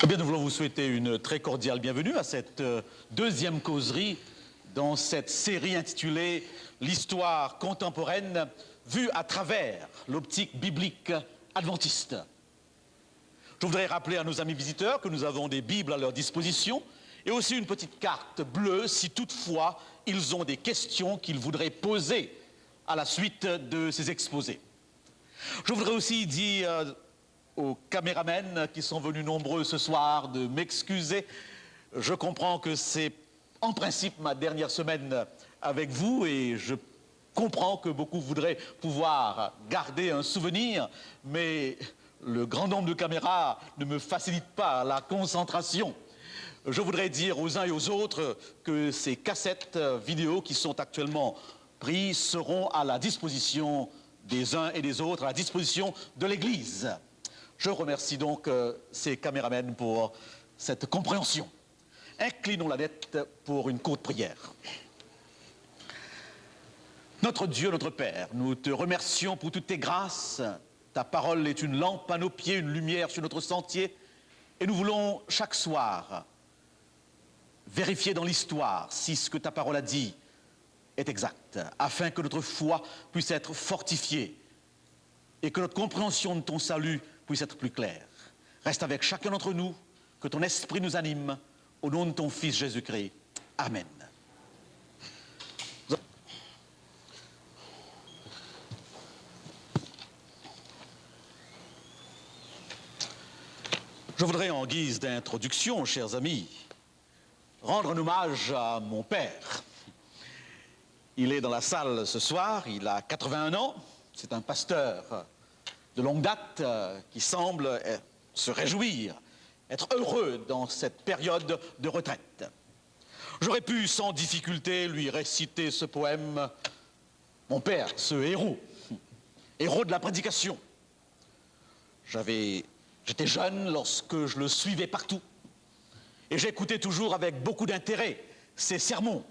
Eh bien, nous voulons vous souhaiter une très cordiale bienvenue à cette deuxième causerie dans cette série intitulée « L'histoire contemporaine vue à travers l'optique biblique adventiste ». Je voudrais rappeler à nos amis visiteurs que nous avons des Bibles à leur disposition et aussi une petite carte bleue si toutefois ils ont des questions qu'ils voudraient poser à la suite de ces exposés. Je voudrais aussi dire aux caméramens qui sont venus nombreux ce soir de m'excuser. Je comprends que c'est en principe ma dernière semaine avec vous et je comprends que beaucoup voudraient pouvoir garder un souvenir, mais le grand nombre de caméras ne me facilite pas la concentration. Je voudrais dire aux uns et aux autres que ces cassettes vidéo qui sont actuellement prises seront à la disposition des uns et des autres, à la disposition de l'Église. Je remercie donc ces caméramens pour cette compréhension. Inclinons la tête pour une courte prière. Notre Dieu, notre Père, nous te remercions pour toutes tes grâces. Ta parole est une lampe à nos pieds, une lumière sur notre sentier. Et nous voulons chaque soir vérifier dans l'histoire si ce que ta parole a dit est exact, afin que notre foi puisse être fortifiée et que notre compréhension de ton salut puisse être plus claire. Reste avec chacun d'entre nous, que ton esprit nous anime, au nom de ton Fils Jésus-Christ. Amen. Je voudrais, en guise d'introduction, chers amis, rendre un hommage à mon père. Il est dans la salle ce soir, il a 81 ans, c'est un pasteur de longue date qui semble se réjouir, être heureux dans cette période de retraite. J'aurais pu sans difficulté lui réciter ce poème, mon père, ce héros de la prédication. J'étais jeune lorsque je le suivais partout et j'écoutais toujours avec beaucoup d'intérêt ses sermons.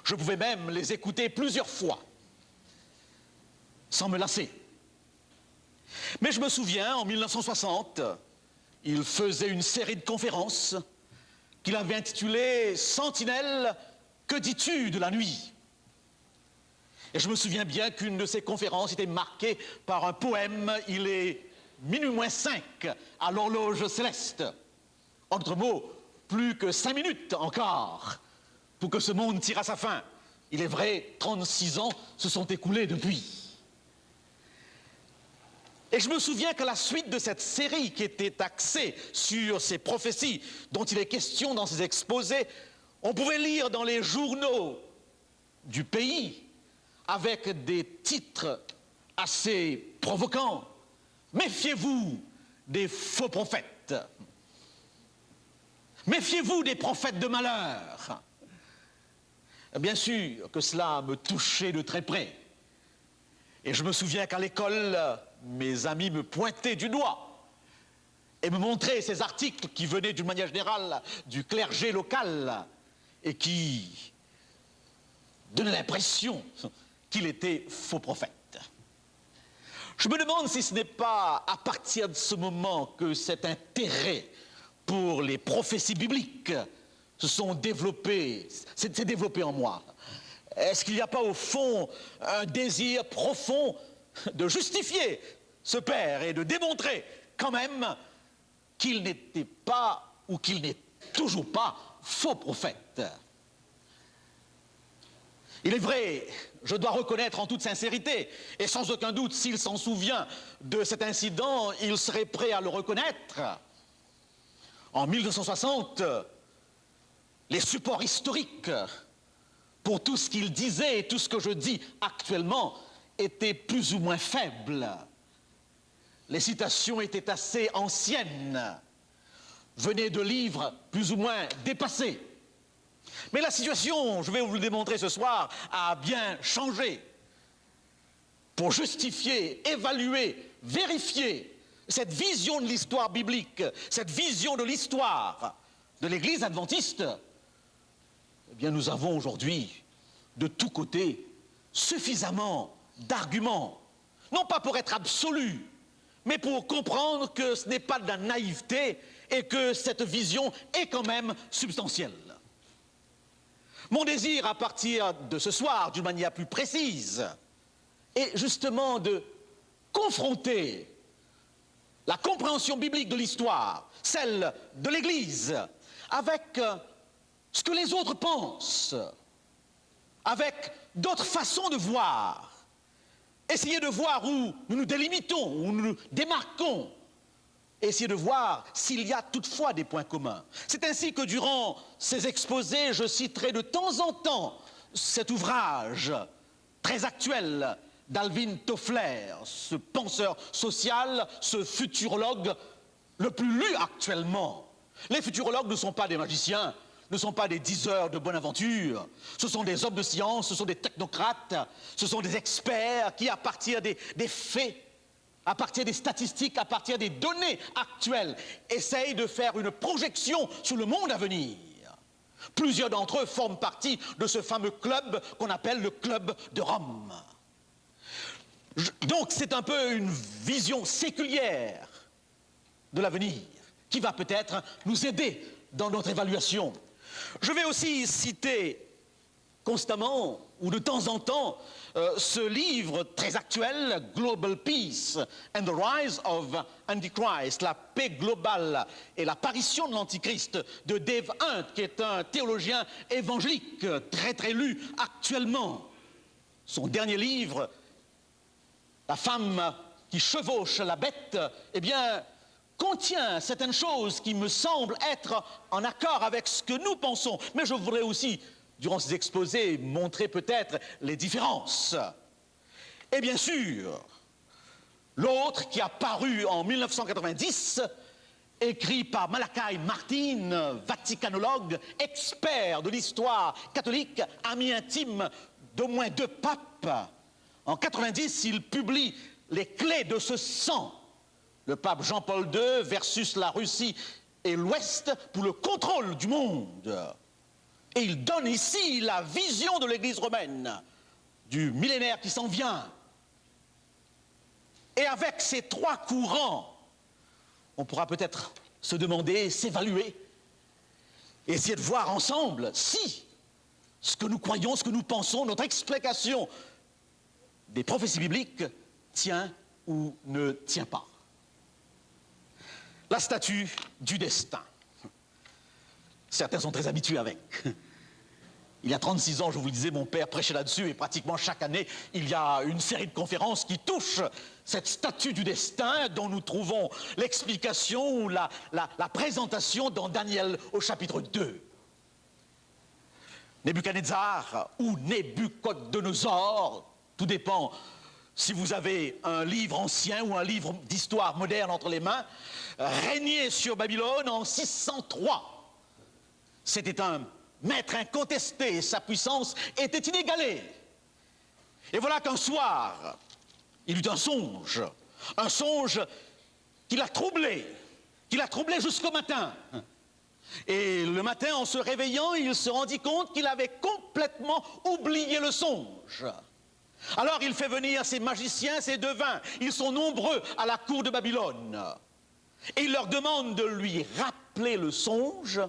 Je pouvais même les écouter plusieurs fois sans me lasser. Mais je me souviens, en 1960, il faisait une série de conférences qu'il avait intitulées « Sentinelle, que dis-tu de la nuit ?» Et je me souviens bien qu'une de ces conférences était marquée par un poème « Il est minuit moins 5 à l'horloge céleste ». En d'autres mots, plus que 5 minutes encore pour que ce monde tire à sa fin. Il est vrai, 36 ans se sont écoulés depuis. Et je me souviens qu'à la suite de cette série qui était axée sur ces prophéties dont il est question dans ces exposés, on pouvait lire dans les journaux du pays, avec des titres assez provocants, « Méfiez-vous des faux prophètes »,« Méfiez-vous des prophètes de malheur ». Bien sûr que cela me touchait de très près. Et je me souviens qu'à l'école, mes amis me pointaient du doigt et me montraient ces articles qui venaient d'une manière générale du clergé local et qui donnaient l'impression qu'il était faux prophète. Je me demande si ce n'est pas à partir de ce moment que cet intérêt pour les prophéties bibliques s'est développé en moi. Est-ce qu'il n'y a pas au fond un désir profond de justifier ce père et de démontrer quand même qu'il n'était pas ou qu'il n'est toujours pas faux prophète? Il est vrai, je dois reconnaître en toute sincérité, et sans aucun doute, s'il s'en souvient de cet incident, il serait prêt à le reconnaître. En 1960, les supports historiques pour tout ce qu'il disait et tout ce que je dis actuellement étaient plus ou moins faibles. Les citations étaient assez anciennes, venaient de livres plus ou moins dépassés. Mais la situation, je vais vous le démontrer ce soir, a bien changé. Pour justifier, évaluer, vérifier cette vision de l'histoire biblique, cette vision de l'histoire de l'Église adventiste, eh bien nous avons aujourd'hui, de tous côtés, suffisamment d'arguments, non pas pour être absolus, mais pour comprendre que ce n'est pas de la naïveté et que cette vision est quand même substantielle. Mon désir à partir de ce soir, d'une manière plus précise, est justement de confronter la compréhension biblique de l'histoire, celle de l'Église, avec ce que les autres pensent, avec d'autres façons de voir. Essayer de voir où nous nous délimitons, où nous nous démarquons. Essayer de voir s'il y a toutefois des points communs. C'est ainsi que durant ces exposés, je citerai de temps en temps cet ouvrage très actuel d'Alvin Toffler, ce penseur social, ce futurologue le plus lu actuellement. Les futurologues ne sont pas des magiciens, ne sont pas des diseurs de bonne aventure, ce sont des hommes de science, ce sont des technocrates, ce sont des experts qui, à partir des faits, à partir des statistiques, à partir des données actuelles, essayent de faire une projection sur le monde à venir. Plusieurs d'entre eux forment partie de ce fameux club qu'on appelle le Club de Rome. Donc c'est un peu une vision séculière de l'avenir qui va peut-être nous aider dans notre évaluation. Je vais aussi citer constamment ou de temps en temps ce livre très actuel, Global Peace and the Rise of Antichrist, la paix globale et l'apparition de l'Antichrist, de Dave Hunt, qui est un théologien évangélique très lu actuellement. Son dernier livre, La femme qui chevauche la bête, eh bien, contient certaines choses qui me semblent être en accord avec ce que nous pensons. Mais je voudrais aussi, durant ces exposés, montrer peut-être les différences. Et bien sûr, l'autre qui a paru en 1990, écrit par Malachi Martin, vaticanologue, expert de l'histoire catholique, ami intime d'au moins 2 papes. En 90, il publie Les clés de ce sang, le pape Jean-Paul II versus la Russie et l'Ouest pour le contrôle du monde. Et il donne ici la vision de l'Église romaine, du millénaire qui s'en vient. Et avec ces 3 courants, on pourra peut-être se demander, s'évaluer, et essayer de voir ensemble si ce que nous croyons, ce que nous pensons, notre explication des prophéties bibliques tient ou ne tient pas. La statue du destin. Certains sont très habitués avec. Il y a 36 ans, je vous le disais, mon père prêchait là-dessus et pratiquement chaque année, il y a une série de conférences qui touchent cette statue du destin dont nous trouvons l'explication ou la présentation dans Daniel au chapitre 2. Nebuchadnezzar ou Nebuchadnezzar, tout dépend si vous avez un livre ancien ou un livre d'histoire moderne entre les mains, régnait sur Babylone en 603. C'était un maître incontesté, sa puissance était inégalée. Et voilà qu'un soir, il eut un songe qui l'a troublé jusqu'au matin. Et le matin, en se réveillant, il se rendit compte qu'il avait complètement oublié le songe. Alors il fait venir ses magiciens, ses devins, ils sont nombreux à la cour de Babylone. Et il leur demande de lui rappeler le songe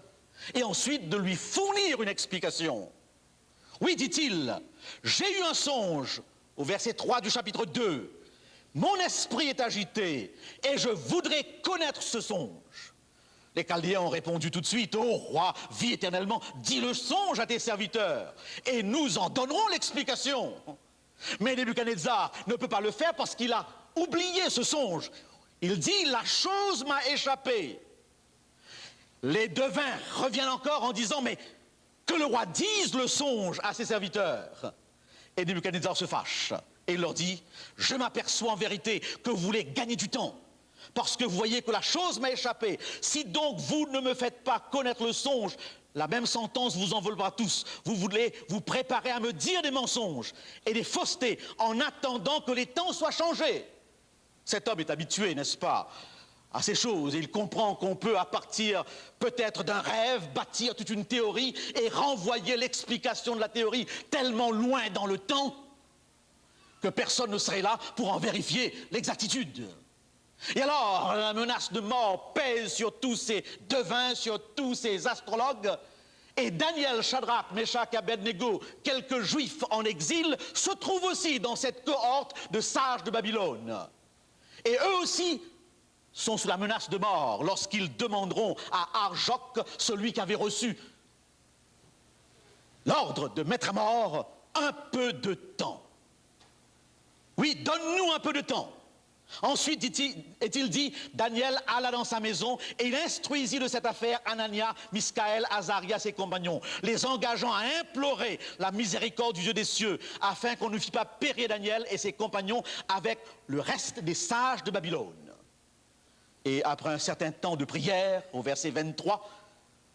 et ensuite de lui fournir une explication. Oui, dit-il, j'ai eu un songe, au verset 3 du chapitre 2. Mon esprit est agité et je voudrais connaître ce songe. Les Chaldéens ont répondu tout de suite, « Ô roi, vis éternellement, dis le songe à tes serviteurs et nous en donnerons l'explication. » Mais Nebuchadnezzar ne peut pas le faire parce qu'il a oublié ce songe. Il dit, la chose m'a échappé. Les devins reviennent encore en disant, mais que le roi dise le songe à ses serviteurs. Et Nebuchadnezzar se fâche et il leur dit, je m'aperçois en vérité que vous voulez gagner du temps parce que vous voyez que la chose m'a échappé. Si donc vous ne me faites pas connaître le songe, la même sentence vous enveloppera tous. Vous voulez vous préparer à me dire des mensonges et des faussetés en attendant que les temps soient changés. Cet homme est habitué, n'est-ce pas, à ces choses. Et il comprend qu'on peut, à partir peut-être d'un rêve, bâtir toute une théorie et renvoyer l'explication de la théorie tellement loin dans le temps que personne ne serait là pour en vérifier l'exactitude. Et alors, la menace de mort pèse sur tous ces devins, sur tous ces astrologues. Et Daniel, Shadrach, Meshach et Abednego, quelques juifs en exil, se trouvent aussi dans cette cohorte de sages de Babylone. Et eux aussi sont sous la menace de mort lorsqu'ils demanderont à Arjoc, celui qui avait reçu l'ordre de mettre à mort, un peu de temps. Oui, donne-nous un peu de temps. Ensuite, est-il dit, Daniel alla dans sa maison et il instruisit de cette affaire Anania, Misaël, Azarias et ses compagnons, les engageant à implorer la miséricorde du Dieu des cieux, afin qu'on ne fît pas périr Daniel et ses compagnons avec le reste des sages de Babylone. Et après un certain temps de prière, au verset 23,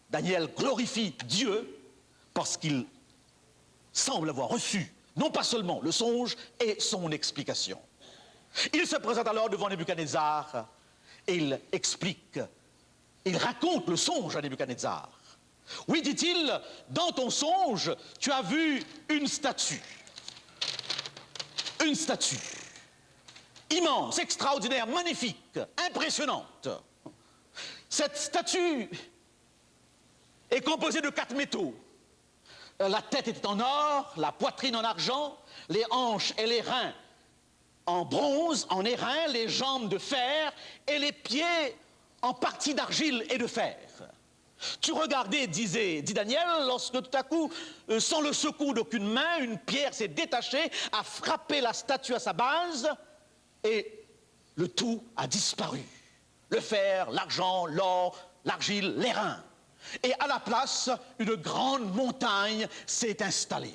Daniel glorifie Dieu parce qu'il semble avoir reçu non pas seulement le songe et son explication. Il se présente alors devant Nebuchadnezzar et il explique, il raconte le songe à Nebuchadnezzar. Oui, dit-il, dans ton songe, tu as vu une statue immense, extraordinaire, magnifique, impressionnante. Cette statue est composée de 4 métaux. La tête était en or, la poitrine en argent, les hanches et les reins en bronze, en airain, les jambes de fer et les pieds en partie d'argile et de fer. Tu regardais, dit Daniel, lorsque tout à coup, sans le secours d'aucune main, une pierre s'est détachée, a frappé la statue à sa base et le tout a disparu. Le fer, l'argent, l'or, l'argile, l'airain. Et à la place, une grande montagne s'est installée.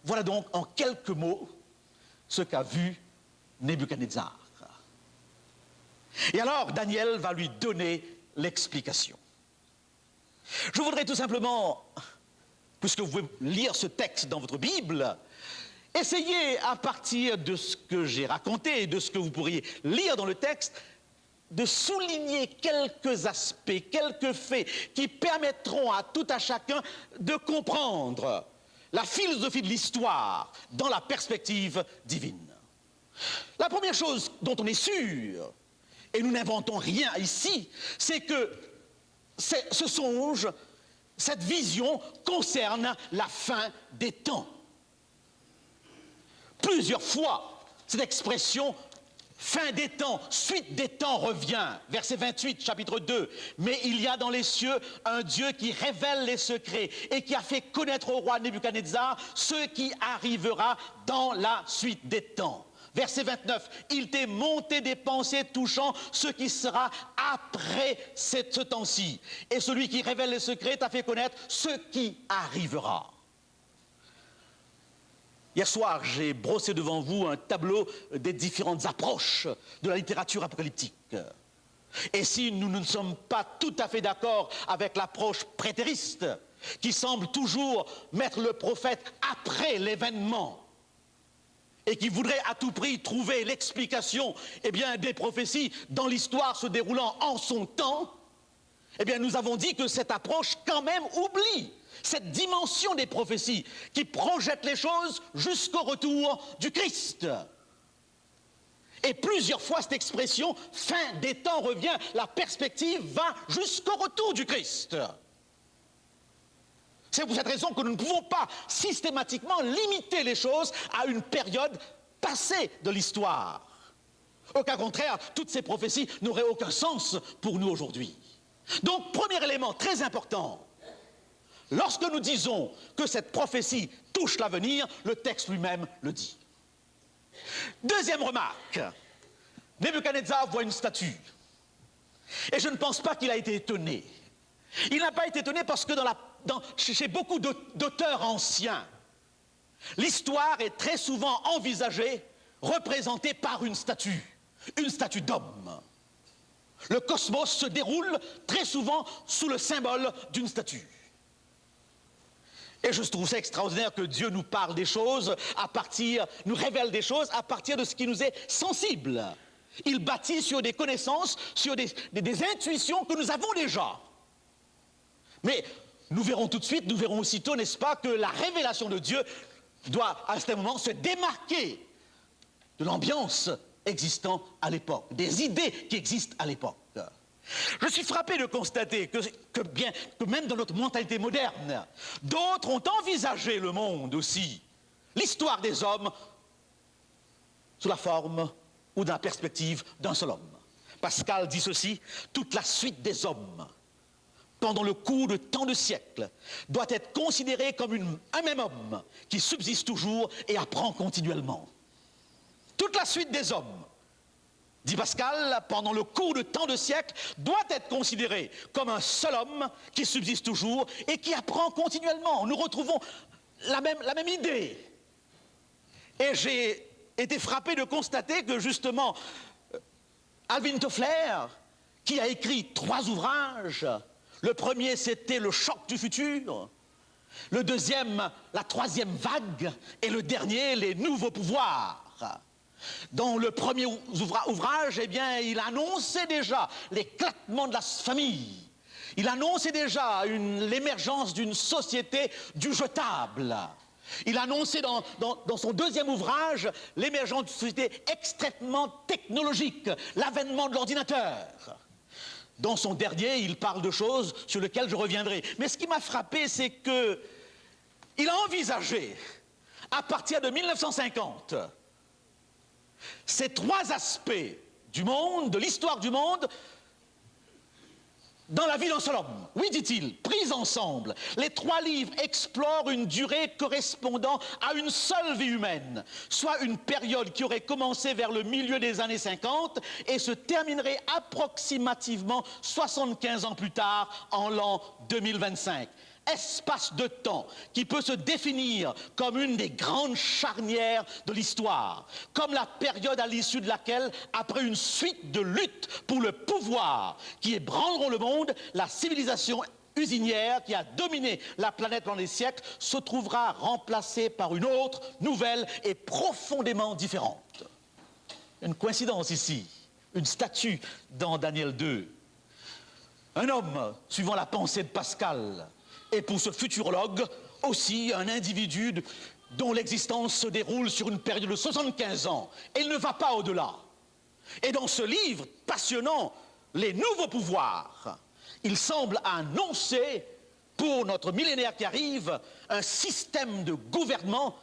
Voilà donc en quelques mots ce qu'a vu Nebuchadnezzar. Et alors Daniel va lui donner l'explication. Je voudrais tout simplement, puisque vous pouvez lire ce texte dans votre Bible, essayer à partir de ce que j'ai raconté et de ce que vous pourriez lire dans le texte, de souligner quelques aspects, quelques faits qui permettront à tout à chacun de comprendre la philosophie de l'histoire dans la perspective divine. La première chose dont on est sûr, et nous n'inventons rien ici, c'est que ce songe, cette vision concerne la fin des temps. Plusieurs fois, cette expression fin des temps, suite des temps revient, verset 28, chapitre 2. Mais il y a dans les cieux un Dieu qui révèle les secrets et qui a fait connaître au roi Nebuchadnezzar ce qui arrivera dans la suite des temps. Verset 29, il t'est monté des pensées touchant ce qui sera après ce temps-ci. Et celui qui révèle les secrets t'a fait connaître ce qui arrivera. Hier soir, j'ai brossé devant vous un tableau des différentes approches de la littérature apocalyptique. Et si nous ne sommes pas tout à fait d'accord avec l'approche prétériste, qui semble toujours mettre le prophète après l'événement, et qui voudrait à tout prix trouver l'explication des prophéties dans l'histoire se déroulant en son temps, nous avons dit que cette approche quand même oublie cette dimension des prophéties qui projette les choses jusqu'au retour du Christ. Et plusieurs fois cette expression « fin des temps » revient, la perspective va jusqu'au retour du Christ. C'est pour cette raison que nous ne pouvons pas systématiquement limiter les choses à une période passée de l'histoire. Au cas contraire, toutes ces prophéties n'auraient aucun sens pour nous aujourd'hui. Donc, premier élément très important, lorsque nous disons que cette prophétie touche l'avenir, le texte lui-même le dit. Deuxième remarque, Nebuchadnezzar voit une statue. Et je ne pense pas qu'il a été étonné. Il n'a pas été étonné parce que chez beaucoup d'auteurs anciens, l'histoire est très souvent envisagée, représentée par une statue d'homme. Le cosmos se déroule très souvent sous le symbole d'une statue. Et je trouve ça extraordinaire que Dieu nous parle des choses nous révèle des choses à partir de ce qui nous est sensible. Il bâtit sur des connaissances, sur des intuitions que nous avons déjà. Mais nous verrons tout de suite, nous verrons aussitôt, n'est-ce pas, que la révélation de Dieu doit à ce moment se démarquer de l'ambiance existant à l'époque, des idées qui existent à l'époque. Je suis frappé de constater que même dans notre mentalité moderne, d'autres ont envisagé le monde aussi, l'histoire des hommes, sous la forme ou dans la perspective d'un seul homme. Pascal dit ceci: toute la suite des hommes, pendant le cours de tant de siècles, doit être considérée comme un même homme qui subsiste toujours et apprend continuellement. Toute la suite des hommes, dit Pascal, pendant le cours de tant de siècles, doit être considérée comme un seul homme qui subsiste toujours et qui apprend continuellement. Nous retrouvons la même idée. Et j'ai été frappé de constater que justement, Alvin Toffler, qui a écrit 3 ouvrages, le premier c'était Le choc du futur, le deuxième La troisième vague, et le dernier Les nouveaux pouvoirs. Dans le premier ouvrage, eh bien, il annonçait déjà l'éclatement de la famille. Il annonçait déjà l'émergence d'une société du jetable. Il annonçait dans son deuxième ouvrage l'émergence d'une société extrêmement technologique, l'avènement de l'ordinateur. Dans son dernier, il parle de choses sur lesquelles je reviendrai. Mais ce qui m'a frappé, c'est qu'il a envisagé, à partir de 1950, ces 3 aspects du monde, de l'histoire du monde, dans la vie d'un seul homme. Oui, dit-il, pris ensemble, les 3 livres explorent une durée correspondant à une seule vie humaine, soit une période qui aurait commencé vers le milieu des années 50 et se terminerait approximativement 75 ans plus tard, en l'an 2025. Espace de temps qui peut se définir comme une des grandes charnières de l'histoire, comme la période à l'issue de laquelle, après une suite de luttes pour le pouvoir qui ébranleront le monde, la civilisation usinière qui a dominé la planète pendant des siècles se trouvera remplacée par une autre, nouvelle et profondément différente. Une coïncidence ici, une statue dans Daniel 2. Un homme, suivant la pensée de Pascal, et pour ce futurologue, aussi un individu dont l'existence se déroule sur une période de 75 ans. Et il ne va pas au-delà. Et dans ce livre passionnant, Les nouveaux pouvoirs, il semble annoncer, pour notre millénaire qui arrive, un système de gouvernement,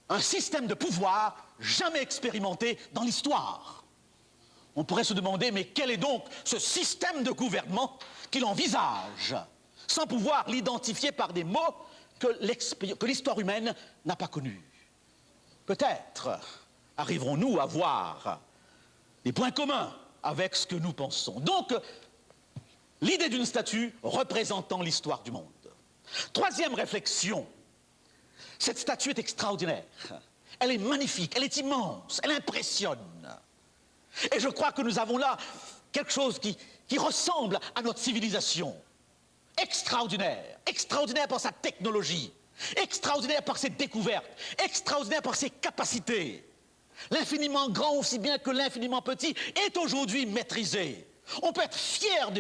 un système de pouvoir jamais expérimenté dans l'histoire. On pourrait se demander, mais quel est donc ce système de gouvernement qu'il envisage, sans pouvoir l'identifier par des mots que l'histoire humaine n'a pas connus. Peut-être arriverons-nous à voir des points communs avec ce que nous pensons. Donc, l'idée d'une statue représentant l'histoire du monde. Troisième réflexion, cette statue est extraordinaire. Elle est magnifique, elle est immense, elle impressionne. Et je crois que nous avons là quelque chose qui ressemble à notre civilisation. Extraordinaire, extraordinaire par sa technologie, extraordinaire par ses découvertes, extraordinaire par ses capacités. L'infiniment grand aussi bien que l'infiniment petit est aujourd'hui maîtrisé. On peut être fier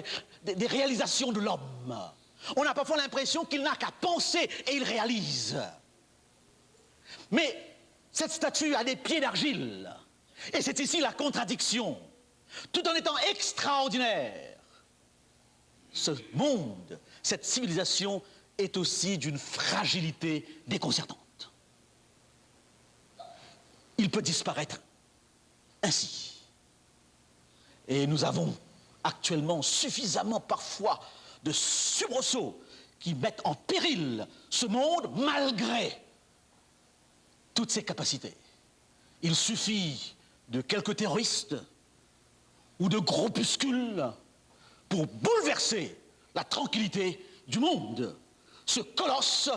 des réalisations de l'homme. On a parfois l'impression qu'il n'a qu'à penser et il réalise. Mais cette statue a des pieds d'argile. Et c'est ici la contradiction. Tout en étant extraordinaire, ce monde, cette civilisation est aussi d'une fragilité déconcertante. Il peut disparaître ainsi. Et nous avons actuellement suffisamment parfois de soubresauts qui mettent en péril ce monde malgré toutes ses capacités. Il suffit de quelques terroristes ou de groupuscules pour bouleverser la tranquillité du monde. Ce colosse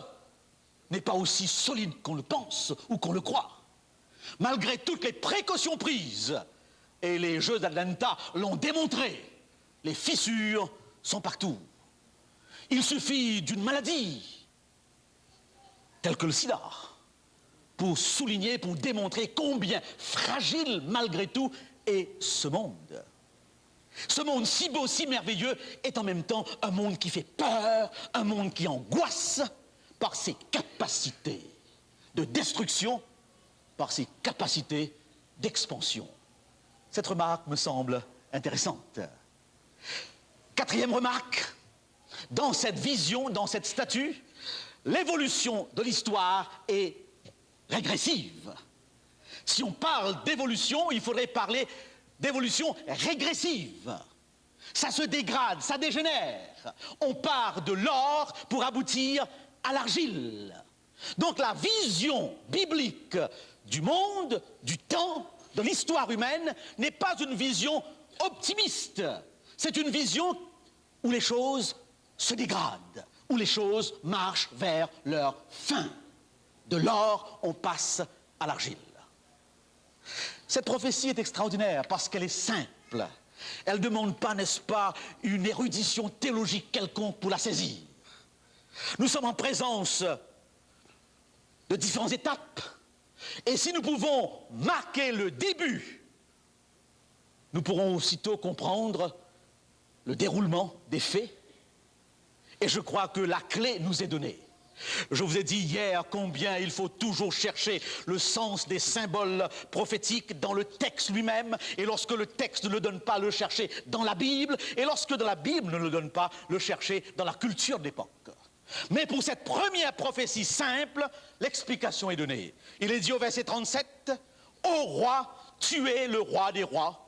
n'est pas aussi solide qu'on le pense ou qu'on le croit. Malgré toutes les précautions prises, et les Jeux d'Atlanta l'ont démontré, les fissures sont partout. Il suffit d'une maladie, telle que le sida, pour souligner, pour démontrer combien fragile malgré tout est ce monde. Ce monde si beau, si merveilleux, est en même temps un monde qui fait peur, un monde qui angoisse par ses capacités de destruction, par ses capacités d'expansion. Cette remarque me semble intéressante. Quatrième remarque, dans cette vision, dans cette statue, l'évolution de l'histoire est régressive. Si on parle d'évolution, il faudrait parler d'évolution régressive. Ça se dégrade, ça dégénère. On part de l'or pour aboutir à l'argile. Donc la vision biblique du monde, du temps, de l'histoire humaine n'est pas une vision optimiste. C'est une vision où les choses se dégradent, où les choses marchent vers leur fin. De l'or, on passe à l'argile. Cette prophétie est extraordinaire parce qu'elle est simple. Elle ne demande pas, n'est-ce pas, une érudition théologique quelconque pour la saisir. Nous sommes en présence de différentes étapes. Et si nous pouvons marquer le début, nous pourrons aussitôt comprendre le déroulement des faits. Et je crois que la clé nous est donnée. Je vous ai dit hier combien il faut toujours chercher le sens des symboles prophétiques dans le texte lui-même, et lorsque le texte ne le donne pas, le chercher dans la Bible, et lorsque dans la Bible ne le donne pas, le chercher dans la culture de l'époque. Mais pour cette première prophétie simple, l'explication est donnée. Il est dit au verset 37, « Ô roi, tu es le roi des rois,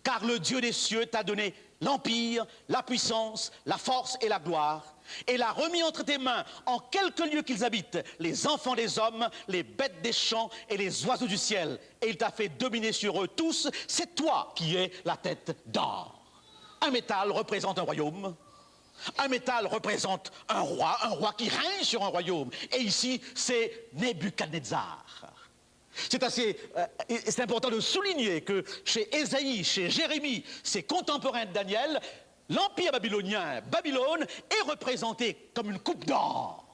car le Dieu des cieux t'a donné l'empire, la puissance, la force et la gloire, et l'a remis entre tes mains en quelque lieu qu'ils habitent, les enfants des hommes, les bêtes des champs et les oiseaux du ciel, et il t'a fait dominer sur eux tous, c'est toi qui es la tête d'or. » Un métal représente un royaume. Un métal représente un roi qui règne sur un royaume. Et ici, c'est Nebuchadnezzar. C'est important de souligner que chez Ésaïe, chez Jérémie, ses contemporains de Daniel, l'empire babylonien, Babylone, est représenté comme une coupe d'or.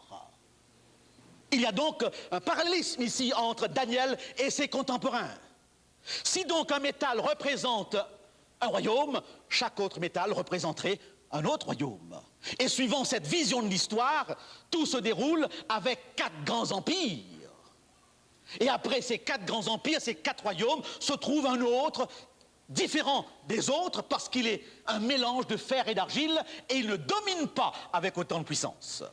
Il y a donc un parallélisme ici entre Daniel et ses contemporains. Si donc un métal représente un royaume, chaque autre métal représenterait un autre royaume. Et suivant cette vision de l'histoire, tout se déroule avec 4 grands empires. Et après ces 4 grands empires, ces 4 royaumes, se trouve un autre différent des autres parce qu'il est un mélange de fer et d'argile et il ne domine pas avec autant de puissance.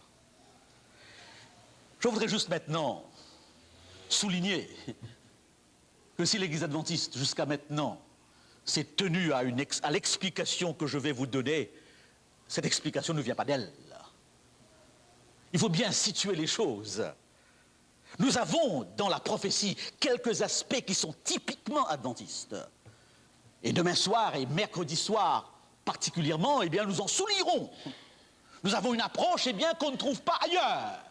Je voudrais juste maintenant souligner que si l'Église adventiste jusqu'à maintenant s'est tenue à l'explication que je vais vous donner, cette explication ne vient pas d'elle. Il faut bien situer les choses. Nous avons dans la prophétie quelques aspects qui sont typiquement adventistes. Et demain soir et mercredi soir particulièrement, eh bien, nous en soulignerons. Nous avons une approche qu'on ne trouve pas ailleurs.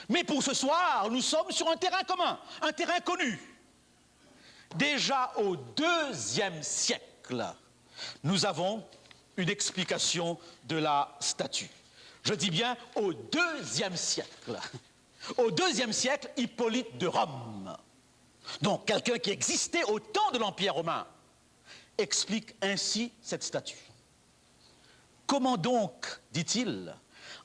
Mais pour ce soir, nous sommes sur un terrain commun, un terrain connu. Déjà au IIe siècle, nous avons une explication de la statue. Je dis bien au IIe siècle. Au IIe siècle, Hippolyte de Rome, donc quelqu'un qui existait au temps de l'Empire romain, explique ainsi cette statue. Comment donc, dit-il,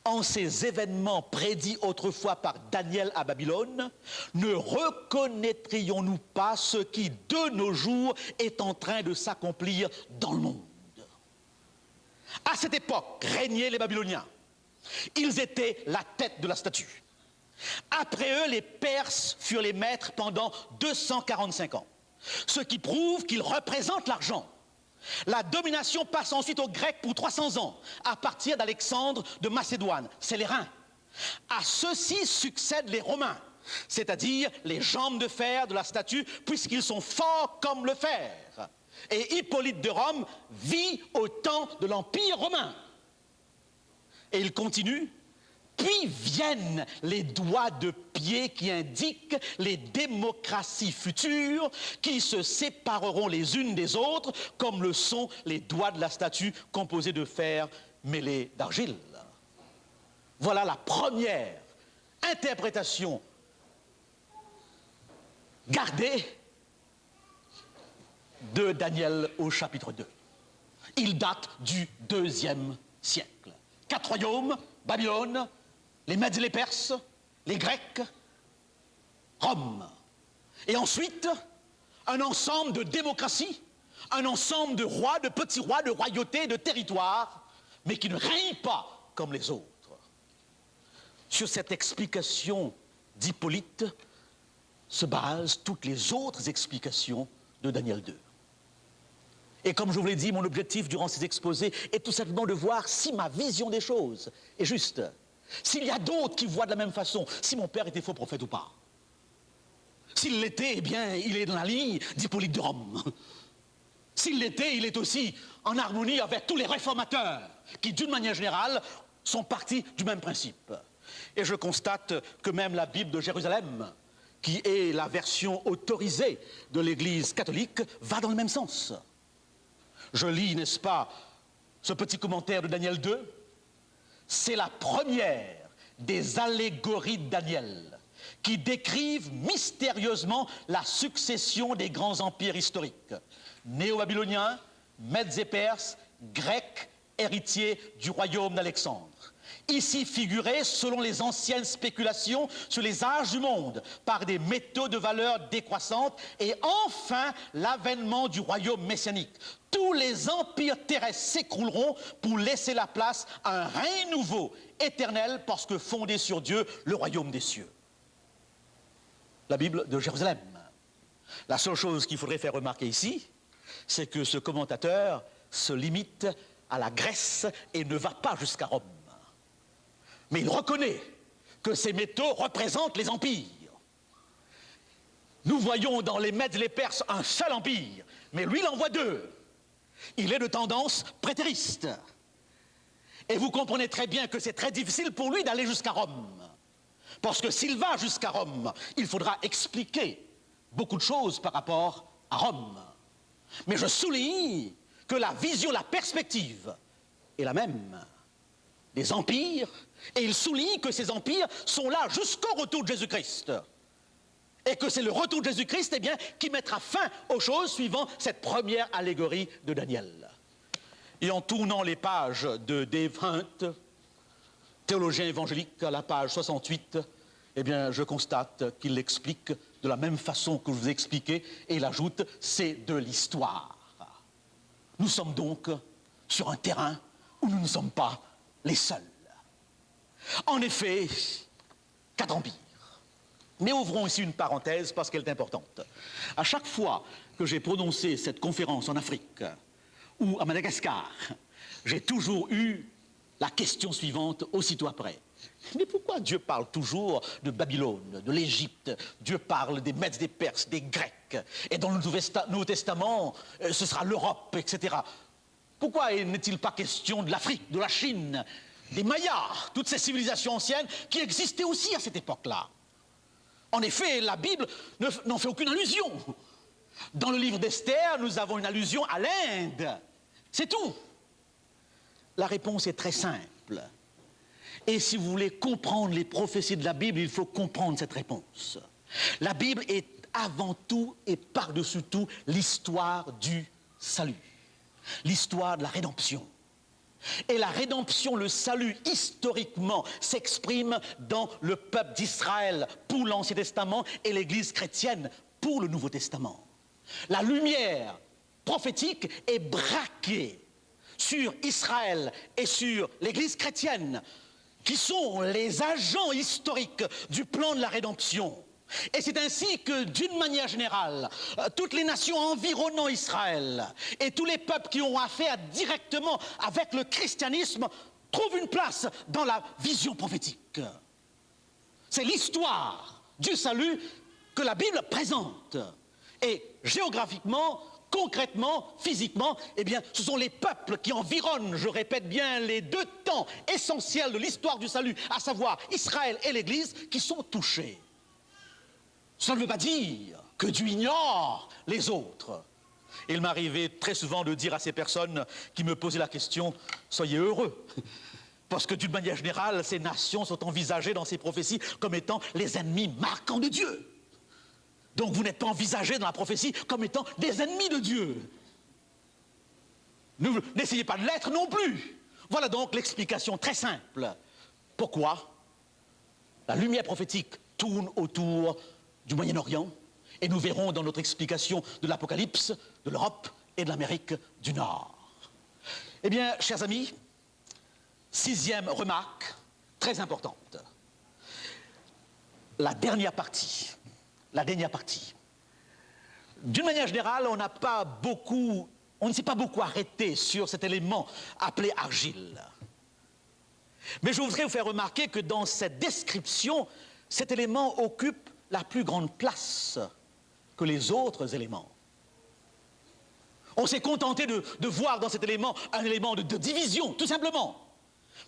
en ces événements prédits autrefois par Daniel à Babylone, ne reconnaîtrions-nous pas ce qui, de nos jours, est en train de s'accomplir dans le monde? À cette époque, régnaient les Babyloniens. Ils étaient la tête de la statue. Après eux, les Perses furent les maîtres pendant 245 ans, ce qui prouve qu'ils représentent l'argent. La domination passe ensuite aux Grecs pour 300 ans, à partir d'Alexandre de Macédoine, c'est les reins. À ceux-ci succèdent les Romains, c'est-à-dire les jambes de fer de la statue, puisqu'ils sont forts comme le fer. Et Hippolyte de Rome vit au temps de l'Empire romain. Et il continue. Puis viennent les doigts de pied qui indiquent les démocraties futures qui se sépareront les unes des autres comme le sont les doigts de la statue composés de fer mêlé d'argile. Voilà la première interprétation gardée de Daniel au chapitre 2. Il date du IIe siècle. 4 royaumes, Babylone, les Mèdes et les Perses, les Grecs, Rome. Et ensuite, un ensemble de démocraties un ensemble de rois, de petits rois, de royautés, de territoires, mais qui ne règnent pas comme les autres. Sur cette explication d'Hippolyte se basent toutes les autres explications de Daniel 2. Et comme je vous l'ai dit, mon objectif durant ces exposés est tout simplement de voir si ma vision des choses est juste, s'il y a d'autres qui voient de la même façon, si mon père était faux prophète ou pas. S'il l'était, eh bien, il est dans la ligne d'Hippolyte de Rome. S'il l'était, il est aussi en harmonie avec tous les réformateurs qui, d'une manière générale, sont partis du même principe. Et je constate que même la Bible de Jérusalem, qui est la version autorisée de l'Église catholique, va dans le même sens. Je lis, n'est-ce pas, ce petit commentaire de Daniel 2. C'est la première des allégories de Daniel qui décrivent mystérieusement la succession des grands empires historiques, néo-babyloniens, Mèdes et Perses, Grecs, héritiers du royaume d'Alexandre. Ici figuré, selon les anciennes spéculations sur les âges du monde, par des métaux de valeur décroissante, et enfin l'avènement du royaume messianique. Tous les empires terrestres s'écrouleront pour laisser la place à un règne nouveau, éternel, parce que fondé sur Dieu, le royaume des cieux. La Bible de Jérusalem. La seule chose qu'il faudrait faire remarquer ici, c'est que ce commentateur se limite à la Grèce et ne va pas jusqu'à Rome. Mais il reconnaît que ces métaux représentent les empires. Nous voyons dans les Mèdes et les Perses un seul empire, mais lui il en voit deux. Il est de tendance prétériste. Et vous comprenez très bien que c'est très difficile pour lui d'aller jusqu'à Rome. Parce que s'il va jusqu'à Rome, il faudra expliquer beaucoup de choses par rapport à Rome. Mais je souligne que la vision, la perspective est la même des empires, et il souligne que ces empires sont là jusqu'au retour de Jésus-Christ. Et que c'est le retour de Jésus-Christ, eh bien, qui mettra fin aux choses suivant cette première allégorie de Daniel. Et en tournant les pages de Dave Hunt, théologien évangélique, à la page 68, eh bien, je constate qu'il l'explique de la même façon que je vous ai expliqué, et il ajoute, c'est de l'histoire. Nous sommes donc sur un terrain où nous ne sommes pas les seuls. En effet, 4 empires. Mais ouvrons ici une parenthèse parce qu'elle est importante. À chaque fois que j'ai prononcé cette conférence en Afrique ou à Madagascar, j'ai toujours eu la question suivante aussitôt après. Mais pourquoi Dieu parle toujours de Babylone, de l'Égypte? Dieu parle des Mèdes, des Perses, des Grecs. Et dans le Nouveau Testament, ce sera l'Europe, etc. Pourquoi n'est-il pas question de l'Afrique, de la Chine, des Mayas, toutes ces civilisations anciennes qui existaient aussi à cette époque-là? En effet, la Bible n'en fait aucune allusion. Dans le livre d'Esther, nous avons une allusion à l'Inde. C'est tout. La réponse est très simple. Et si vous voulez comprendre les prophéties de la Bible, il faut comprendre cette réponse. La Bible est avant tout et par-dessus tout l'histoire du salut. L'histoire de la rédemption. Et la rédemption, le salut, historiquement, s'exprime dans le peuple d'Israël pour l'Ancien Testament et l'Église chrétienne pour le Nouveau Testament. La lumière prophétique est braquée sur Israël et sur l'Église chrétienne, qui sont les agents historiques du plan de la rédemption. Et c'est ainsi que, d'une manière générale, toutes les nations environnant Israël et tous les peuples qui ont affaire directement avec le christianisme trouvent une place dans la vision prophétique. C'est l'histoire du salut que la Bible présente. Et géographiquement, concrètement, physiquement, eh bien, ce sont les peuples qui environnent, je répète bien, les 2 temps essentiels de l'histoire du salut, à savoir Israël et l'Église, qui sont touchés. Cela ne veut pas dire que Dieu ignore les autres. Il m'arrivait très souvent de dire à ces personnes qui me posaient la question, soyez heureux, parce que d'une manière générale, ces nations sont envisagées dans ces prophéties comme étant les ennemis marquants de Dieu. Donc vous n'êtes pas envisagés dans la prophétie comme étant des ennemis de Dieu. N'essayez pas de l'être non plus. Voilà donc l'explication très simple. Pourquoi la lumière prophétique tourne autour du Moyen-Orient, et nous verrons dans notre explication de l'Apocalypse, de l'Europe et de l'Amérique du Nord. Eh bien, chers amis, 6e remarque, très importante. La dernière partie. D'une manière générale, on ne s'est pas beaucoup arrêté sur cet élément appelé argile. Mais je voudrais vous faire remarquer que dans cette description, cet élément occupe la plus grande place que les autres éléments. On s'est contenté de voir dans cet élément un élément de division, tout simplement.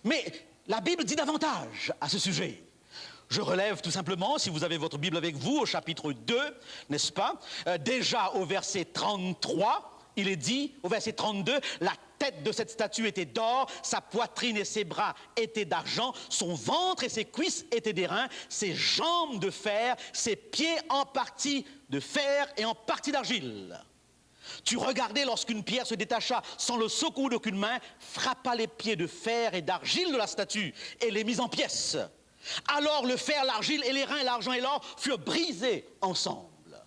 Mais la Bible dit davantage à ce sujet. Je relève tout simplement, si vous avez votre Bible avec vous, au chapitre 2, n'est-ce pas? Déjà au verset 33, il est dit, au verset 32, la tête de cette statue était d'or, sa poitrine et ses bras étaient d'argent, son ventre et ses cuisses étaient d'airain, ses jambes de fer, ses pieds en partie de fer et en partie d'argile. Tu regardais lorsqu'une pierre se détacha sans le secours d'aucune main, frappa les pieds de fer et d'argile de la statue et les mit en pièces. Alors le fer, l'argile et l'airain, l'argent et l'or furent brisés ensemble.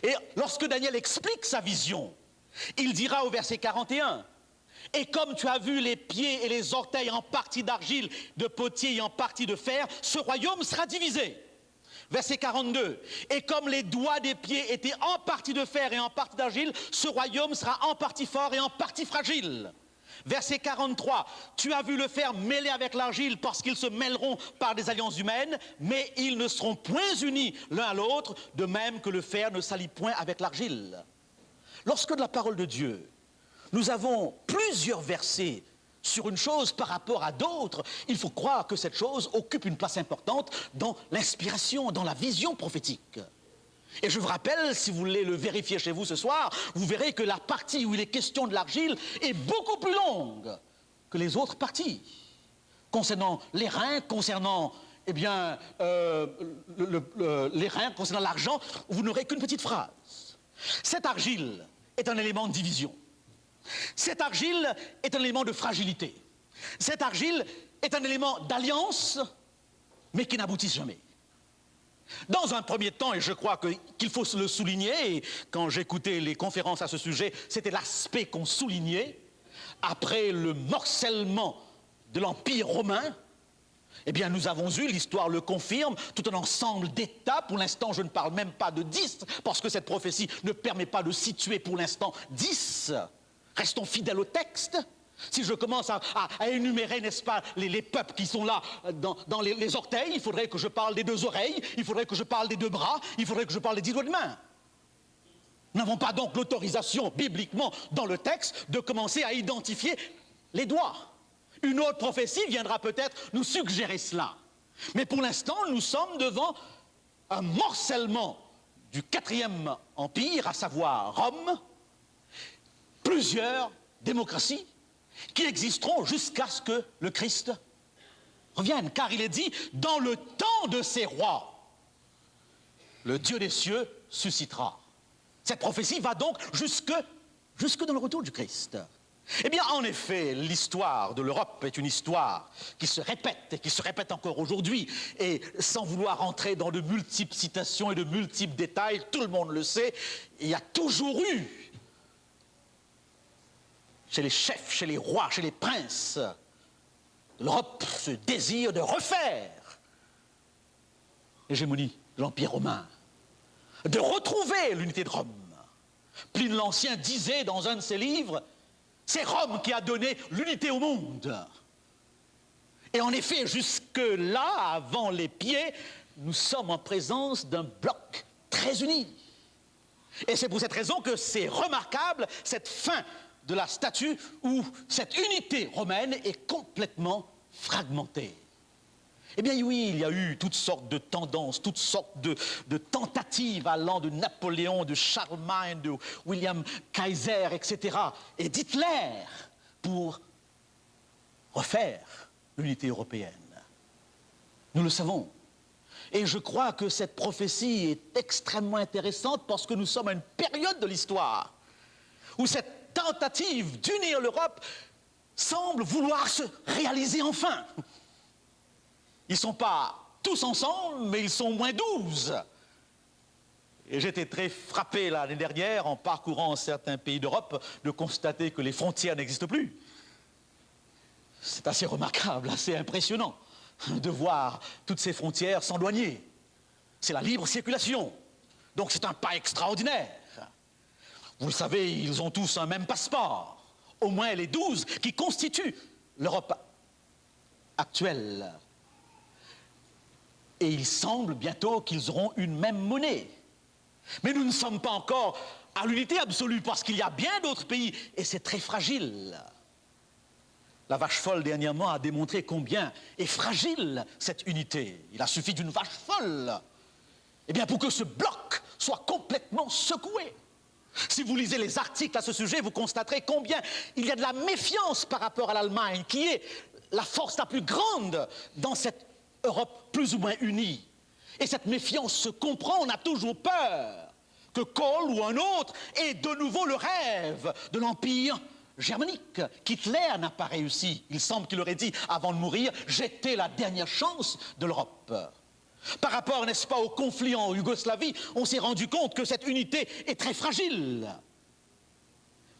Et lorsque Daniel explique sa vision, il dira au verset 41, « Et comme tu as vu les pieds et les orteils en partie d'argile, de potier et en partie de fer, ce royaume sera divisé. » Verset 42, « Et comme les doigts des pieds étaient en partie de fer et en partie d'argile, ce royaume sera en partie fort et en partie fragile. » Verset 43, « Tu as vu le fer mêlé avec l'argile parce qu'ils se mêleront par des alliances humaines, mais ils ne seront point unis l'un à l'autre, de même que le fer ne s'allie point avec l'argile. » Lorsque de la parole de Dieu, nous avons plusieurs versets sur une chose par rapport à d'autres, il faut croire que cette chose occupe une place importante dans l'inspiration, dans la vision prophétique. Et je vous rappelle, si vous voulez le vérifier chez vous ce soir, vous verrez que la partie où il est question de l'argile est beaucoup plus longue que les autres parties. Concernant les reins, concernant les reins, concernant l'argent, vous n'aurez qu'une petite phrase. Cette argile est un élément de division. Cette argile est un élément de fragilité. Cette argile est un élément d'alliance, mais qui n'aboutit jamais. Dans un premier temps, et je crois qu'il faut le souligner, et quand j'écoutais les conférences à ce sujet, c'était l'aspect qu'on soulignait, après le morcellement de l'Empire romain, eh bien nous avons eu, l'histoire le confirme, tout un ensemble d'États. Pour l'instant, je ne parle même pas de 10, parce que cette prophétie ne permet pas de situer pour l'instant 10. Restons fidèles au texte. Si je commence à énumérer, n'est-ce pas, les peuples qui sont là dans les orteils, il faudrait que je parle des 2 oreilles, il faudrait que je parle des 2 bras, il faudrait que je parle des 10 doigts de main. Nous n'avons pas donc l'autorisation, bibliquement, dans le texte, de commencer à identifier les doigts. Une autre prophétie viendra peut-être nous suggérer cela. Mais pour l'instant, nous sommes devant un morcellement du 4e empire, à savoir Rome, plusieurs démocraties, qui existeront jusqu'à ce que le Christ revienne. Car il est dit, dans le temps de ces rois, le Dieu des cieux suscitera. Cette prophétie va donc jusque dans le retour du Christ. Eh bien, en effet, l'histoire de l'Europe est une histoire qui se répète et qui se répète encore aujourd'hui. Et sans vouloir entrer dans de multiples citations et de multiples détails, tout le monde le sait, il y a toujours eu chez les chefs, chez les rois, chez les princes de l'Europe, ce désir de refaire l'hégémonie de l'Empire romain, de retrouver l'unité de Rome. Pline l'Ancien disait dans un de ses livres, c'est Rome qui a donné l'unité au monde. Et en effet, jusque-là, avant les pieds, nous sommes en présence d'un bloc très uni. Et c'est pour cette raison que c'est remarquable, cette fin de la statue où cette unité romaine est complètement fragmentée. Eh bien oui, il y a eu toutes sortes de tendances, toutes sortes de tentatives allant de Napoléon, de Charlemagne, de William Kaiser, etc. et d'Hitler pour refaire l'unité européenne. Nous le savons. Et je crois que cette prophétie est extrêmement intéressante parce que nous sommes à une période de l'histoire où cette tentative d'unir l'Europe semble vouloir se réaliser enfin. Ils ne sont pas tous ensemble, mais ils sont au moins 12. Et j'étais très frappé l'année dernière, en parcourant certains pays d'Europe, de constater que les frontières n'existent plus. C'est assez remarquable, assez impressionnant de voir toutes ces frontières s'éloigner. C'est la libre circulation. Donc c'est un pas extraordinaire. Vous le savez, ils ont tous un même passeport. Au moins les 12 qui constituent l'Europe actuelle. Et il semble bientôt qu'ils auront une même monnaie. Mais nous ne sommes pas encore à l'unité absolue parce qu'il y a bien d'autres pays et c'est très fragile. La vache folle dernièrement a démontré combien est fragile cette unité. Il a suffi d'une vache folle, eh bien, pour que ce bloc soit complètement secoué. Si vous lisez les articles à ce sujet, vous constaterez combien il y a de la méfiance par rapport à l'Allemagne, qui est la force la plus grande dans cette Europe plus ou moins unie. Et cette méfiance se comprend, on a toujours peur que Kohl ou un autre ait de nouveau le rêve de l'Empire germanique, qu'Hitler n'a pas réussi. Il semble qu'il aurait dit, avant de mourir, « J'étais la dernière chance de l'Europe ». Par rapport, n'est-ce pas, au conflit en Yougoslavie, on s'est rendu compte que cette unité est très fragile.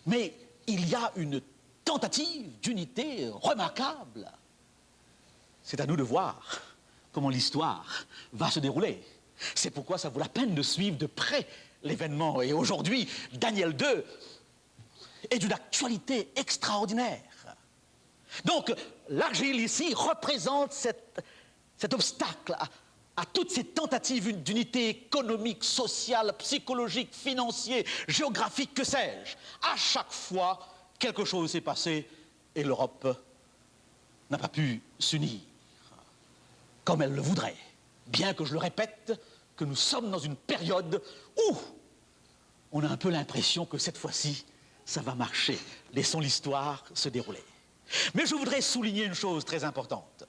Mais il y a une tentative d'unité remarquable. C'est à nous de voir comment l'histoire va se dérouler. C'est pourquoi ça vaut la peine de suivre de près l'événement. Et aujourd'hui, Daniel 2 est d'une actualité extraordinaire. Donc, l'argile ici représente cet obstacle à toutes ces tentatives d'unité économique, sociale, psychologique, financière, géographique, que sais-je. À chaque fois, quelque chose s'est passé et l'Europe n'a pas pu s'unir comme elle le voudrait. Bien que je le répète, que nous sommes dans une période où on a un peu l'impression que cette fois-ci, ça va marcher. Laissons l'histoire se dérouler. Mais je voudrais souligner une chose très importante.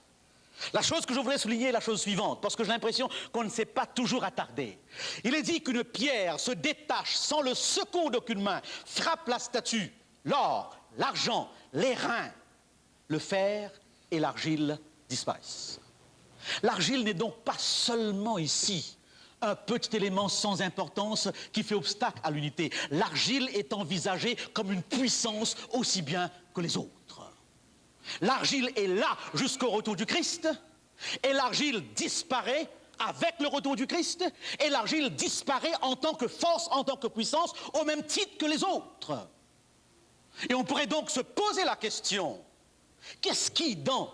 La chose que je voudrais souligner est la chose suivante, parce que j'ai l'impression qu'on ne s'est pas toujours attardé. Il est dit qu'une pierre se détache sans le secours d'aucune main, frappe la statue, l'or, l'argent, les reins, le fer et l'argile disparaissent. L'argile n'est donc pas seulement ici un petit élément sans importance qui fait obstacle à l'unité. L'argile est envisagée comme une puissance aussi bien que les autres. L'argile est là jusqu'au retour du Christ, et l'argile disparaît avec le retour du Christ, et l'argile disparaît en tant que force, en tant que puissance, au même titre que les autres. Et on pourrait donc se poser la question, qu'est-ce qui, dans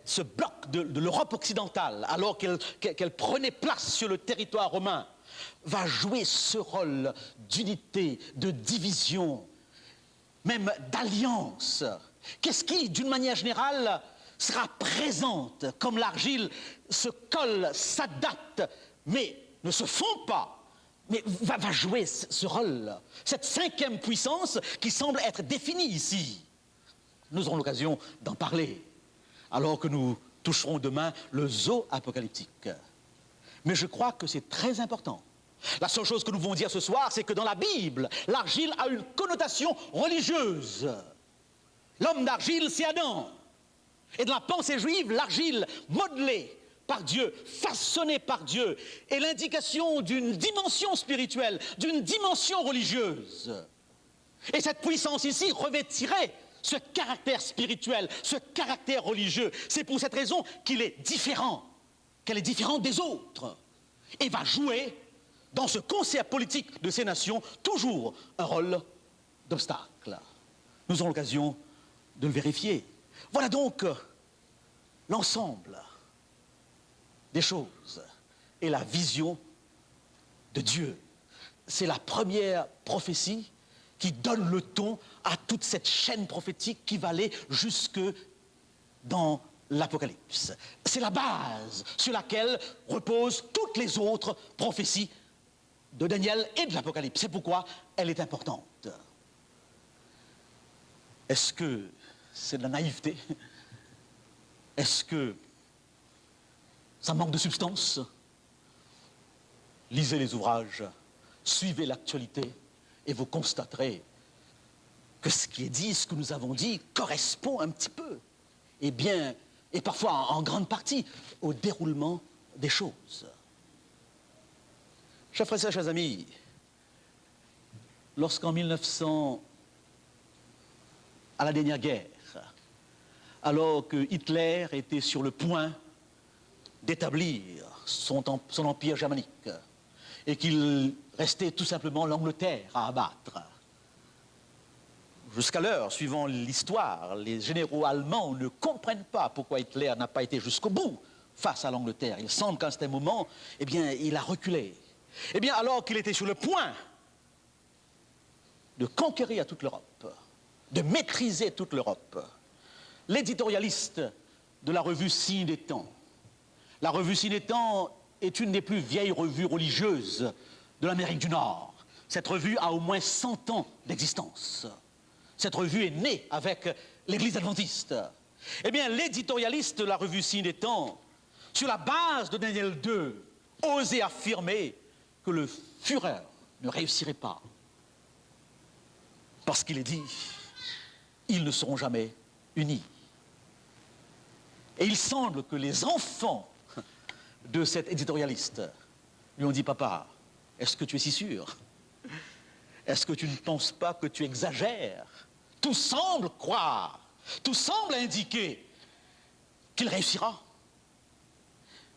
ce bloc de l'Europe occidentale, alors qu'elle prenait place sur le territoire romain, va jouer ce rôle d'unité, de division, même d'alliance? Qu'est-ce qui, d'une manière générale, sera présente comme l'argile se colle, s'adapte, mais ne se fond pas, mais va jouer ce rôle, cette cinquième puissance qui semble être définie ici? Nous aurons l'occasion d'en parler, alors que nous toucherons demain le zoo apocalyptique. Mais je crois que c'est très important. La seule chose que nous pouvons dire ce soir, c'est que dans la Bible, l'argile a une connotation religieuse. L'homme d'argile, c'est Adam. Et dans la pensée juive, l'argile modelée par Dieu, façonnée par Dieu, est l'indication d'une dimension spirituelle, d'une dimension religieuse. Et cette puissance ici revêtirait ce caractère spirituel, ce caractère religieux. C'est pour cette raison qu'il est différent, qu'elle est différente des autres, et va jouer dans ce concert politique de ces nations toujours un rôle d'obstacle. Nous aurons l'occasion de le vérifier. Voilà donc l'ensemble des choses et la vision de Dieu. C'est la première prophétie qui donne le ton à toute cette chaîne prophétique qui va aller jusque dans l'Apocalypse. C'est la base sur laquelle reposent toutes les autres prophéties de Daniel et de l'Apocalypse. C'est pourquoi elle est importante. Est-ce que c'est de la naïveté? Est-ce que ça manque de substance? Lisez les ouvrages, suivez l'actualité, et vous constaterez que ce qui est dit, ce que nous avons dit, correspond un petit peu, et bien, et parfois en grande partie, au déroulement des choses. Chers frères et chers amis, lorsqu'en 1900, à la dernière guerre, alors que Hitler était sur le point d'établir son empire germanique et qu'il restait tout simplement l'Angleterre à abattre, jusqu'à l'heure, suivant l'histoire, les généraux allemands ne comprennent pas pourquoi Hitler n'a pas été jusqu'au bout face à l'Angleterre. Il semble qu'à ce moment, eh bien, il a reculé. Eh bien, alors qu'il était sur le point de conquérir toute l'Europe, de maîtriser toute l'Europe, l'éditorialiste de la revue Signe des Temps, la revue Signe des Temps est une des plus vieilles revues religieuses de l'Amérique du Nord. Cette revue a au moins 100 ans d'existence. Cette revue est née avec l'Église adventiste. Eh bien, l'éditorialiste de la revue Signe des Temps, sur la base de Daniel 2, osait affirmer que le Führer ne réussirait pas. Parce qu'il est dit, ils ne seront jamais unis. Et il semble que les enfants de cet éditorialiste lui ont dit, papa, est-ce que tu es si sûr? Est-ce que tu ne penses pas que tu exagères? Tout semble croire, tout semble indiquer qu'il réussira.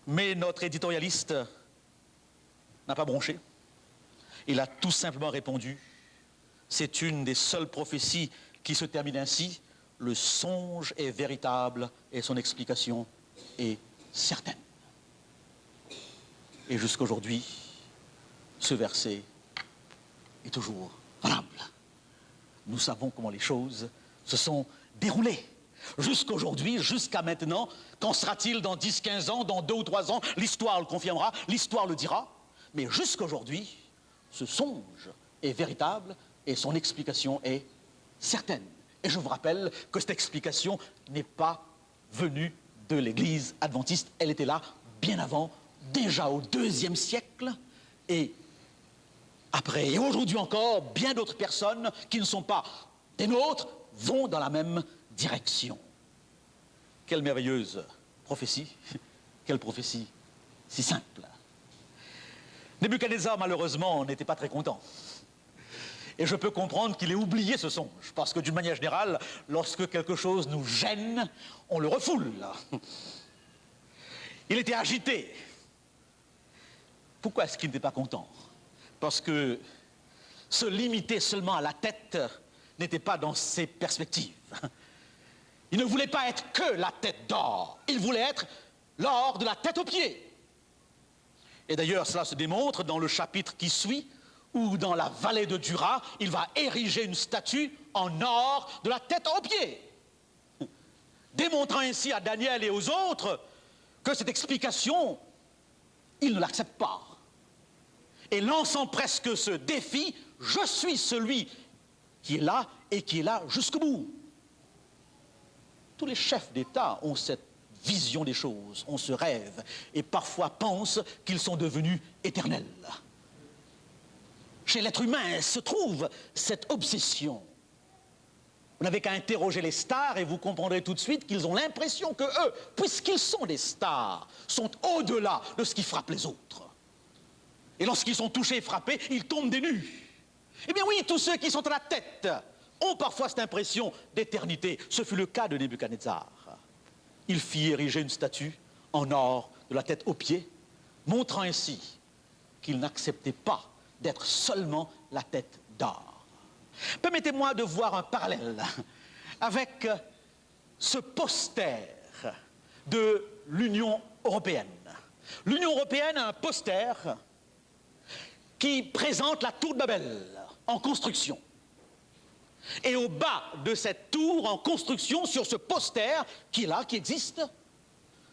Mais notre éditorialiste n'a pas bronché. Il a tout simplement répondu, c'est une des seules prophéties qui se termine ainsi, le songe est véritable et son explication est certaine. Et jusqu'aujourd'hui, ce verset est toujours valable. Nous savons comment les choses se sont déroulées. Jusqu'aujourd'hui, jusqu'à maintenant, qu'en sera-t-il dans 10, 15 ans, dans 2 ou 3 ans? L'histoire le confirmera, l'histoire le dira. Mais jusqu'aujourd'hui, ce songe est véritable et son explication est certaine. Et je vous rappelle que cette explication n'est pas venue de l'Église adventiste. Elle était là bien avant, déjà au IIe siècle, et après, et aujourd'hui encore, bien d'autres personnes qui ne sont pas des nôtres vont dans la même direction. Quelle merveilleuse prophétie, quelle prophétie si simple. Nebuchadnezzar, malheureusement, n'était pas très content. Et je peux comprendre qu'il ait oublié ce songe, parce que d'une manière générale, lorsque quelque chose nous gêne, on le refoule. Il était agité. Pourquoi est-ce qu'il n'était pas content? Parce que se limiter seulement à la tête n'était pas dans ses perspectives. Il ne voulait pas être que la tête d'or, il voulait être l'or de la tête aux pieds. Et d'ailleurs, cela se démontre dans le chapitre qui suit, où dans la vallée de Dura, il va ériger une statue en or de la tête aux pieds, démontrant ainsi à Daniel et aux autres que cette explication, ils ne l'acceptent pas. Et lançant presque ce défi, je suis celui qui est là et qui est là jusqu'au bout. Tous les chefs d'État ont cette vision des choses, ont ce rêve, et parfois pensent qu'ils sont devenus éternels. Chez l'être humain se trouve cette obsession. Vous n'avez qu'à interroger les stars et vous comprendrez tout de suite qu'ils ont l'impression que eux, puisqu'ils sont des stars, sont au-delà de ce qui frappe les autres. Et lorsqu'ils sont touchés et frappés, ils tombent des nues. Eh bien oui, tous ceux qui sont à la tête ont parfois cette impression d'éternité. Ce fut le cas de Nebuchadnezzar. Il fit ériger une statue en or de la tête aux pieds, montrant ainsi qu'il n'acceptait pas d'être seulement la tête d'or. Permettez-moi de voir un parallèle avec ce poster de l'Union européenne. L'Union européenne a un poster qui présente la tour de Babel en construction. Et au bas de cette tour en construction, sur ce poster qui est là, qui existe,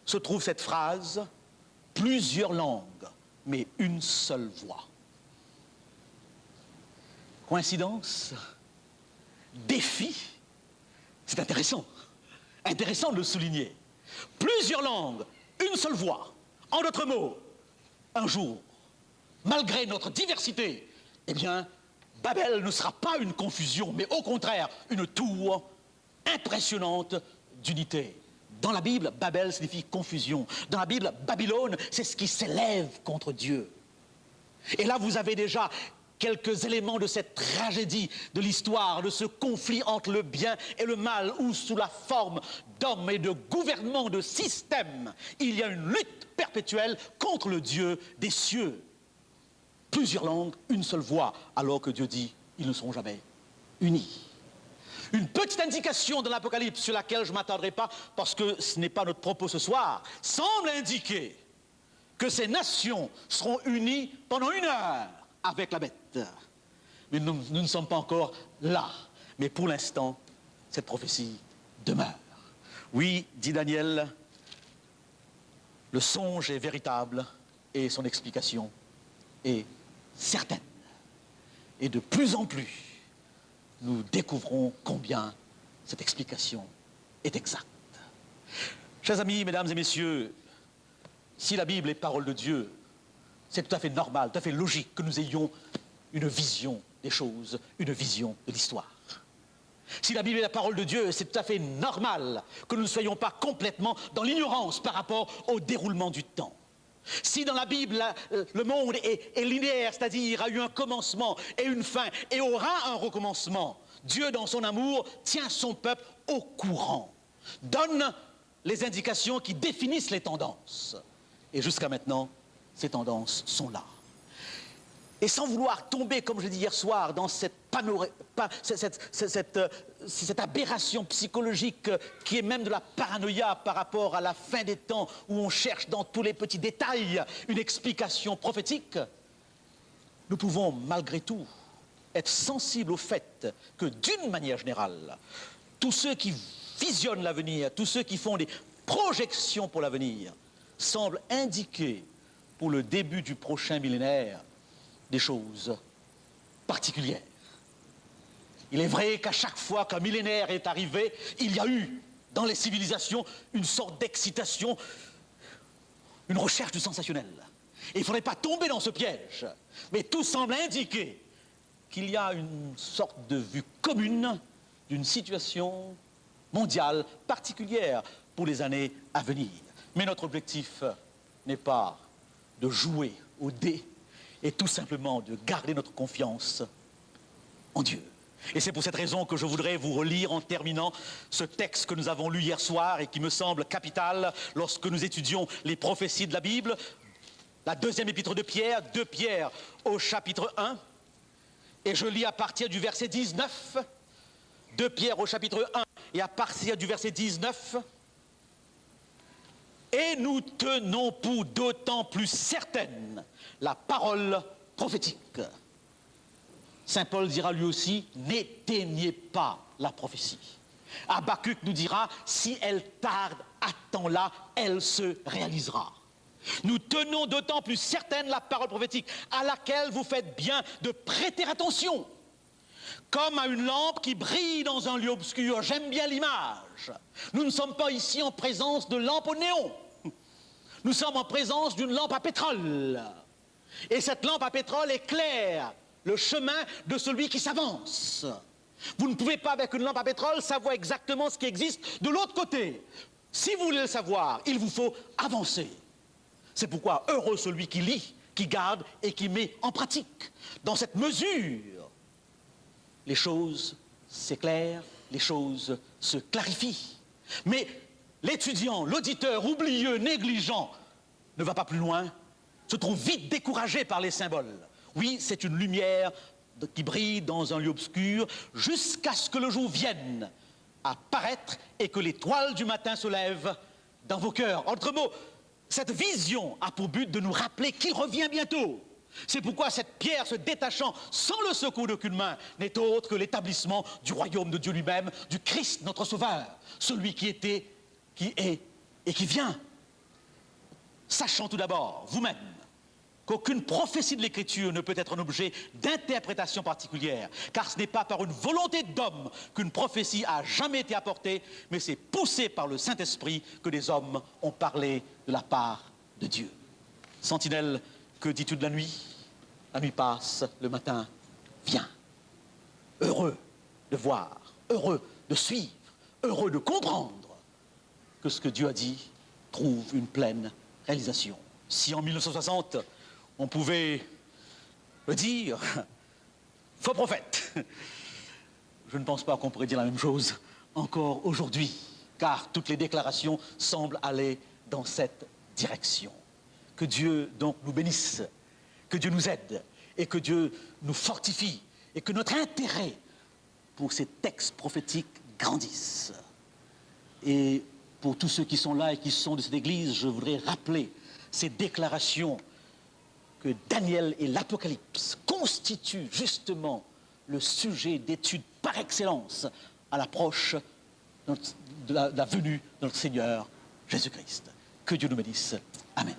se trouve cette phrase « Plusieurs langues, mais une seule voix ». Coïncidence? Défi? C'est intéressant. Intéressant de le souligner. Plusieurs langues, une seule voix. En d'autres mots, un jour, malgré notre diversité, eh bien, Babel ne sera pas une confusion, mais au contraire, une tour impressionnante d'unité. Dans la Bible, Babel signifie confusion. Dans la Bible, Babylone, c'est ce qui s'élève contre Dieu. Et là, vous avez déjà quelques éléments de cette tragédie de l'histoire, de ce conflit entre le bien et le mal, où sous la forme d'hommes et de gouvernements, de systèmes, il y a une lutte perpétuelle contre le Dieu des cieux. Plusieurs langues, une seule voix, alors que Dieu dit, ils ne seront jamais unis. Une petite indication de l'Apocalypse sur laquelle je ne m'attarderai pas, parce que ce n'est pas notre propos ce soir, semble indiquer que ces nations seront unies pendant 1 heure avec la bête. Mais nous ne sommes pas encore là. Mais pour l'instant, cette prophétie demeure. Oui, dit Daniel, le songe est véritable et son explication est certaine. Et de plus en plus, nous découvrons combien cette explication est exacte. Chers amis, mesdames et messieurs, si la Bible est parole de Dieu, c'est tout à fait normal, tout à fait logique que nous ayons une vision des choses, une vision de l'histoire. Si la Bible est la parole de Dieu, c'est tout à fait normal que nous ne soyons pas complètement dans l'ignorance par rapport au déroulement du temps. Si dans la Bible, le monde est linéaire, c'est-à-dire a eu un commencement et une fin et aura un recommencement, Dieu, dans son amour, tient son peuple au courant, donne les indications qui définissent les tendances. Et jusqu'à maintenant, ces tendances sont là. Et sans vouloir tomber, comme je l'ai dit hier soir, dans cette aberration psychologique qui est même de la paranoïa par rapport à la fin des temps, où on cherche dans tous les petits détails une explication prophétique, nous pouvons malgré tout être sensibles au fait que d'une manière générale, tous ceux qui visionnent l'avenir, tous ceux qui font des projections pour l'avenir, semblent indiquer pour le début du prochain millénaire des choses particulières. Il est vrai qu'à chaque fois qu'un millénaire est arrivé, il y a eu dans les civilisations une sorte d'excitation, une recherche du sensationnel. Et il ne faudrait pas tomber dans ce piège, mais tout semble indiquer qu'il y a une sorte de vue commune d'une situation mondiale particulière pour les années à venir. Mais notre objectif n'est pas de jouer au dé, et tout simplement de garder notre confiance en Dieu. Et c'est pour cette raison que je voudrais vous relire en terminant ce texte que nous avons lu hier soir et qui me semble capital lorsque nous étudions les prophéties de la Bible, la deuxième épître de Pierre, 2 Pierre au chapitre 1, et je lis à partir du verset 19, 2 Pierre au chapitre 1 et à partir du verset 19, et nous tenons pour d'autant plus certaine la parole prophétique. Saint Paul dira lui aussi, n'éteignez pas la prophétie. Habacuc nous dira, si elle tarde, attends-la, elle se réalisera. Nous tenons d'autant plus certaine la parole prophétique, à laquelle vous faites bien de prêter attention, comme à une lampe qui brille dans un lieu obscur. J'aime bien l'image. Nous ne sommes pas ici en présence de lampes au néon. Nous sommes en présence d'une lampe à pétrole. Et cette lampe à pétrole éclaire le chemin de celui qui s'avance. Vous ne pouvez pas, avec une lampe à pétrole, savoir exactement ce qui existe de l'autre côté. Si vous voulez le savoir, il vous faut avancer. C'est pourquoi heureux celui qui lit, qui garde et qui met en pratique. Dans cette mesure, les choses s'éclairent, les choses se clarifient. Mais l'étudiant, l'auditeur, oublieux, négligent, ne va pas plus loin, se trouve vite découragé par les symboles. Oui, c'est une lumière qui brille dans un lieu obscur jusqu'à ce que le jour vienne à paraître et que l'étoile du matin se lève dans vos cœurs. En d'autres mots, cette vision a pour but de nous rappeler qu'il revient bientôt. C'est pourquoi cette pierre se détachant sans le secours d'aucune main n'est autre que l'établissement du royaume de Dieu lui-même, du Christ notre Sauveur, celui qui était, qui est et qui vient. Sachant tout d'abord, vous-même, qu'aucune prophétie de l'Écriture ne peut être un objet d'interprétation particulière, car ce n'est pas par une volonté d'homme qu'une prophétie a jamais été apportée, mais c'est poussé par le Saint-Esprit que des hommes ont parlé de la part de Dieu. Sentinelle, que dis-tu de la nuit? La nuit passe, le matin vient. Heureux de voir, heureux de suivre, heureux de comprendre que ce que Dieu a dit trouve une pleine réalisation. Si en 1960, on pouvait veut dire faux prophète. Je ne pense pas qu'on pourrait dire la même chose encore aujourd'hui, car toutes les déclarations semblent aller dans cette direction. Que Dieu donc nous bénisse, que Dieu nous aide et que Dieu nous fortifie et que notre intérêt pour ces textes prophétiques grandisse. Et pour tous ceux qui sont là et qui sont de cette église, je voudrais rappeler ces déclarations que Daniel et l'Apocalypse constituent justement le sujet d'étude par excellence à l'approche de la venue de notre Seigneur Jésus-Christ. Que Dieu nous bénisse. Amen.